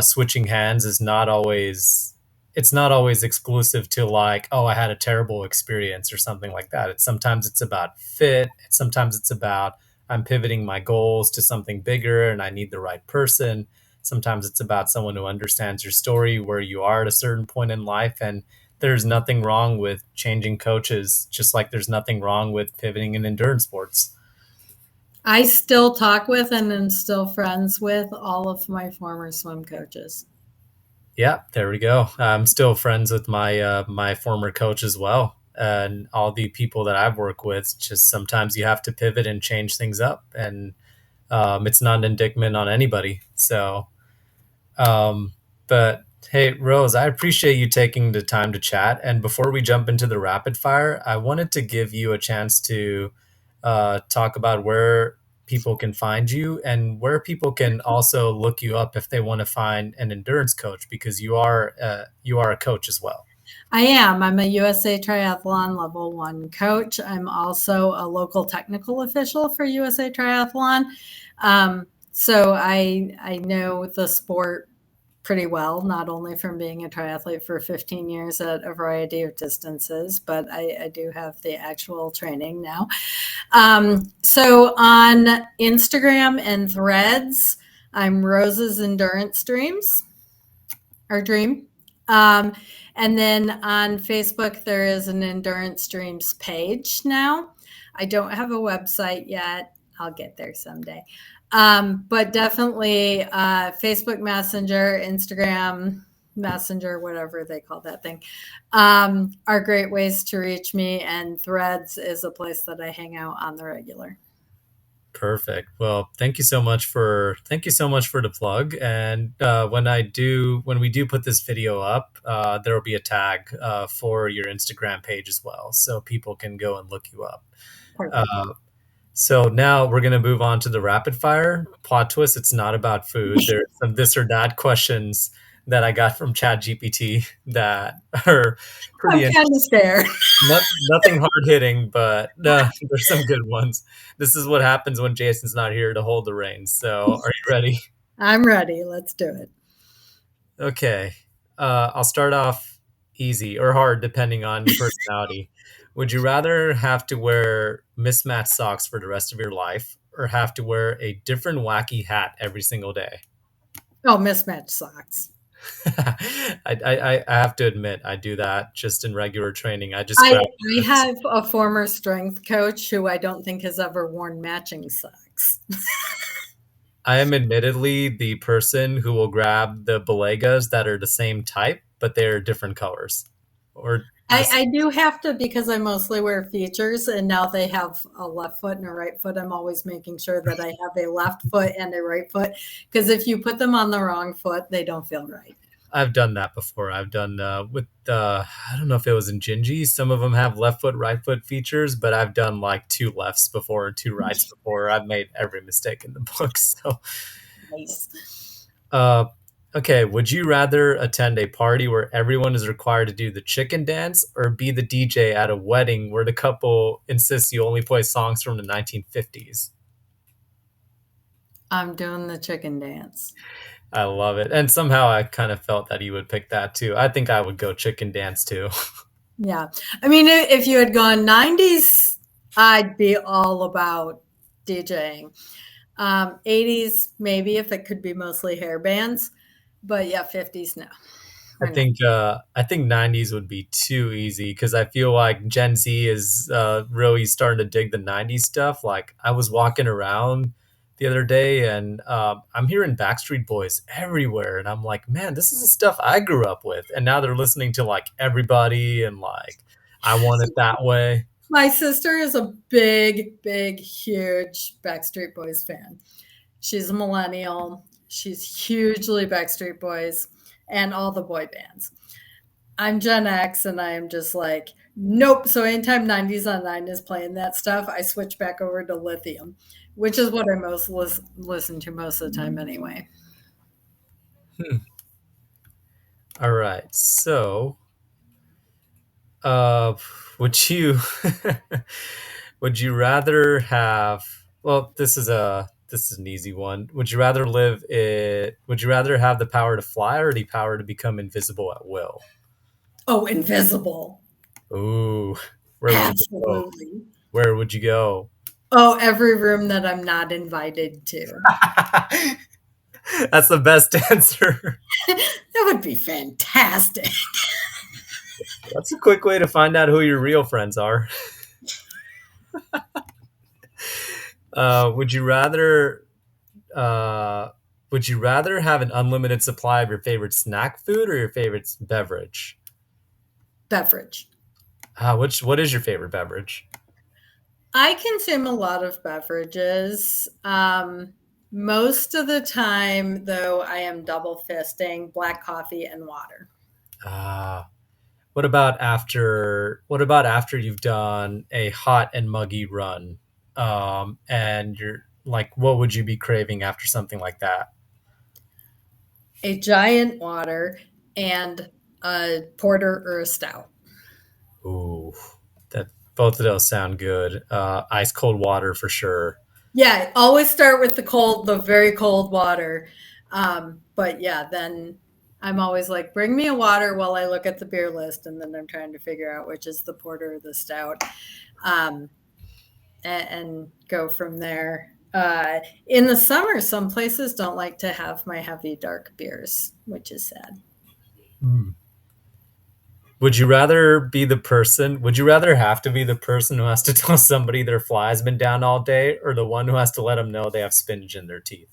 switching hands is not always it's not always exclusive to like, oh, I had a terrible experience or something like that. Sometimes it's about fit. Sometimes it's about I'm pivoting my goals to something bigger and I need the right person. Sometimes it's about someone who understands your story, where you are at a certain point in life. And there's nothing wrong with changing coaches, just like there's nothing wrong with pivoting in endurance sports. I still talk with and am still friends with all of my former swim coaches. Yeah, there we go. I'm still friends with my former coach as well, and all the people that I've worked with. Just sometimes you have to pivot and change things up, and it's not an indictment on anybody. So, but hey, Rose, I appreciate you taking the time to chat. And before we jump into the rapid fire, I wanted to give you a chance to talk about where people can find you and where people can also look you up if they want to find an endurance coach, because you are a coach as well. I am. I'm a USA Triathlon Level 1 coach. I'm also a local technical official for USA Triathlon. So I know the sport pretty well, not only from being a triathlete for 15 years at a variety of distances, but I do have the actual training now. So on Instagram and Threads, I'm Rose's Endurance Dreams, or Dream. And then on Facebook, there is an Endurance Dreams page now. I don't have a website yet. I'll get there someday. But definitely Facebook Messenger, Instagram Messenger, whatever they call that thing, are great ways to reach me. And Threads is a place that I hang out on the regular. Perfect. Well, thank you so much for the plug. And when we do put this video up, there will be a tag for your Instagram page as well, so people can go and look you up. So now we're going to move on to the rapid fire. Plot twist, it's not about food. There's some this or that questions that I got from ChatGPT that are pretty I'm kind of scared. nothing hard hitting, but there's some good ones. This is what happens when Jason's not here to hold the reins. So are you ready? I'm ready. Let's do it. Okay. I'll start off easy or hard depending on your personality. Would you rather have to wear mismatched socks for the rest of your life or have to wear a different wacky hat every single day? Oh, mismatched socks. I have to admit, I do that just in regular training. I have a former strength coach who I don't think has ever worn matching socks. I am admittedly the person who will grab the Balegas that are the same type, but they're different colors. I do have to, because I mostly wear features, and now they have a left foot and a right foot. I'm always making sure that I have a left foot and a right foot, because if you put them on the wrong foot, they don't feel right. I've done that before. I've done with I don't know if it was in Gingy. Some of them have left foot, right foot features, but I've done like two lefts before and two rights before. I've made every mistake in the book. So nice. Okay, would you rather attend a party where everyone is required to do the chicken dance or be the DJ at a wedding where the couple insists you only play songs from the 1950s? I'm doing the chicken dance. I love it. And somehow I kind of felt that you would pick that too. I think I would go chicken dance too. Yeah. I mean, if you had gone 90s, I'd be all about DJing. 80s, maybe, if it could be mostly hair bands. But yeah, 50s, no. or no? I think 90s would be too easy because I feel like Gen Z is really starting to dig the 90s stuff. Like I was walking around the other day and I'm hearing Backstreet Boys everywhere, and I'm like, man, this is the stuff I grew up with, and now they're listening to like Everybody and like I Want It That Way. My sister is a big, big, huge Backstreet Boys fan. She's a millennial. She's hugely Backstreet Boys and all the boy bands. I'm Gen X, and I am just like, nope. So anytime 90s on 9 is playing that stuff, I switch back over to Lithium, which is what I most listen to most of the time anyway. All right, so Uh, would you would you rather have? Well, this is an easy one. Would you rather Would you rather have the power to fly or the power to become invisible at will? Oh, invisible. Ooh, where would you go? Absolutely. Where would you go? Oh, every room that I'm not invited to. That's the best answer. That would be fantastic. That's a quick way to find out who your real friends are. Would you rather Uh, would you rather have an unlimited supply of your favorite snack food or your favorite beverage? Beverage. What is your favorite beverage? I consume a lot of beverages. Most of the time, though, I am double fisting black coffee and water. Uh, what about after you've done a hot and muggy run? And you're like, what would you be craving after something like that? A giant water and a porter or a stout. Ooh, that both of those sound good. Ice cold water for sure. Yeah, always start with the very cold water. But yeah, then I'm always like, bring me a water while I look at the beer list, and then I'm trying to figure out which is the porter or the stout, um, and go from there. In the summer, some places don't like to have my heavy dark beers, which is sad. Mm. Would you rather have to be the person who has to tell somebody their fly's been down all day or the one who has to let them know they have spinach in their teeth?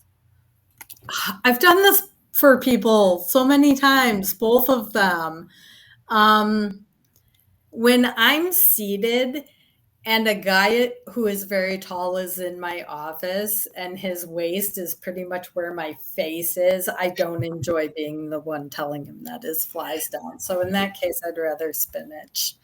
I've done this for people so many times, both of them. Um, when I'm seated and a guy who is very tall is in my office and his waist is pretty much where my face is, I don't enjoy being the one telling him that his flies down. So in that case, I'd rather spinach.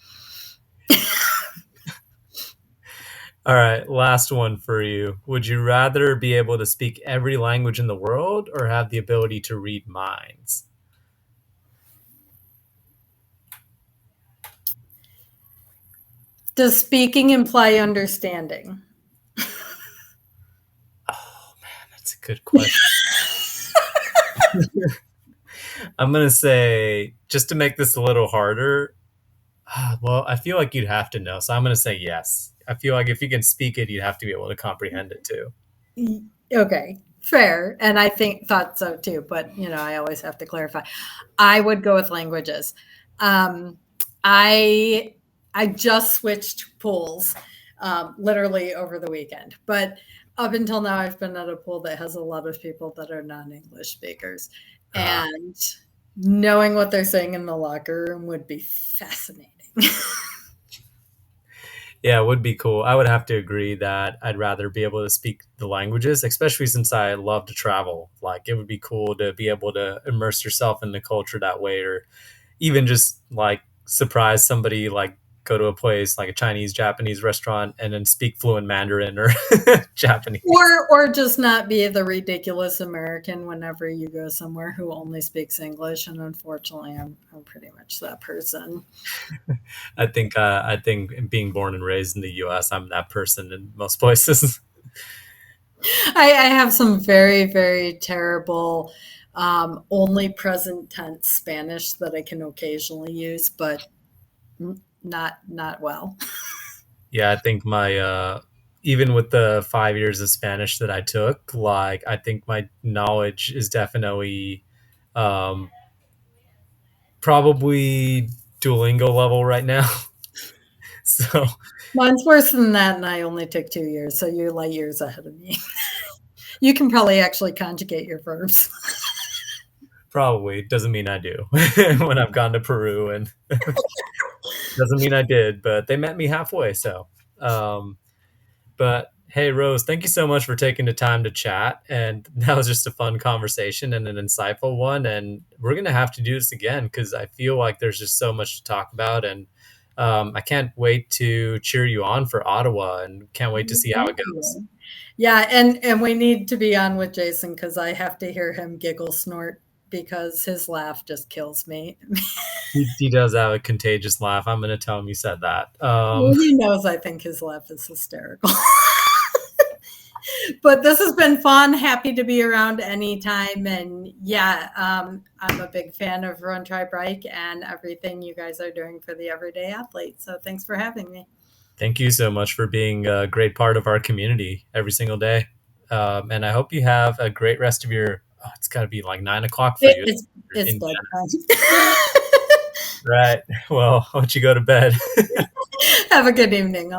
All right, last one for you. Would you rather be able to speak every language in the world or have the ability to read minds? Does speaking imply understanding? Oh man, that's a good question. I'm going to say, just to make this a little harder, well, I feel like you'd have to know. So I'm going to say yes. I feel like if you can speak it, you'd have to be able to comprehend it too. Okay, fair. And I thought so too, but I always have to clarify. I would go with languages. I just switched pools literally over the weekend, but up until now, I've been at a pool that has a lot of people that are non-English speakers, and knowing what they're saying in the locker room would be fascinating. Yeah, it would be cool. I would have to agree that I'd rather be able to speak the languages, especially since I love to travel. Like, it would be cool to be able to immerse yourself in the culture that way, or even just like surprise somebody, like go to a place like a Chinese, Japanese restaurant and then speak fluent Mandarin or Japanese. Or just not be the ridiculous American whenever you go somewhere who only speaks English. And unfortunately, I'm pretty much that person. I think being born and raised in the US, I'm that person in most places. I have some very, very terrible only present tense Spanish that I can occasionally use, but not well. Yeah, I think my even with the 5 years of Spanish that I took, like I think my knowledge is definitely um Probably Duolingo level right now. So Mine's worse than that, and I only took 2 years, so you're light years ahead of me. You can probably actually conjugate your verbs. probably doesn't mean I do when I've gone to Peru, and doesn't mean I did, but they met me halfway. So, but hey, Rose, thank you so much for taking the time to chat. And that was just a fun conversation and an insightful one. And we're going to have to do this again because I feel like there's just so much to talk about. And I can't wait to cheer you on for Ottawa and can't wait to see how it goes. Yeah, and we need to be on with Jason because I have to hear him giggle snort because his laugh just kills me. He does have a contagious laugh. I'm going to tell him you said that. He knows I think his laugh is hysterical. But this has been fun. Happy to be around anytime. And yeah, I'm a big fan of Run, Try, Bike and everything you guys are doing for the everyday athlete. So thanks for having me. Thank you so much for being a great part of our community every single day. And I hope you have a great rest of your, it's got to be like 9 o'clock for you. It's bedtime. Right. Well, why don't you go to bed? Have a good evening.